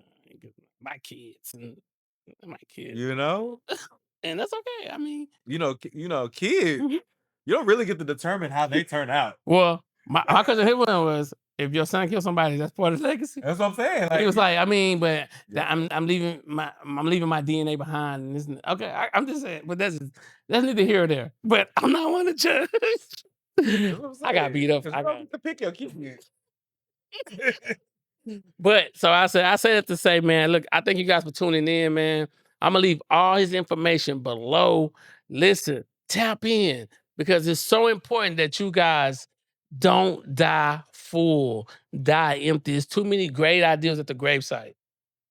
my kids, and that's okay. I mean, kids. You don't really get to determine how they turn out. Well, my cousin his one was, if your son kills somebody, that's part of the legacy. That's what I'm saying. He was like, I mean, but I'm leaving my DNA behind. And this, okay, I'm just saying, but that's neither here or there. But I'm not one to judge. I got beat up. I got to pick your kid. But so I said that to say, man, look, I thank you guys for tuning in, man. I'm gonna leave all his information below. Listen, tap in because it's so important that you guys don't die full, die empty. There's too many great ideas at the gravesite.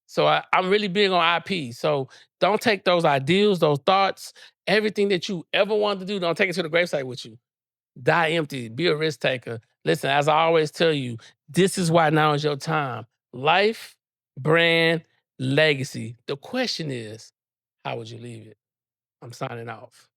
So I'm really big on IP. So don't take those ideas, those thoughts, everything that you ever wanted to do, don't take it to the gravesite with you. Die empty. Be a risk taker. Listen, as I always tell you, this is why now is your time. Life, brand, legacy. The question is, how would you leave it? I'm signing off.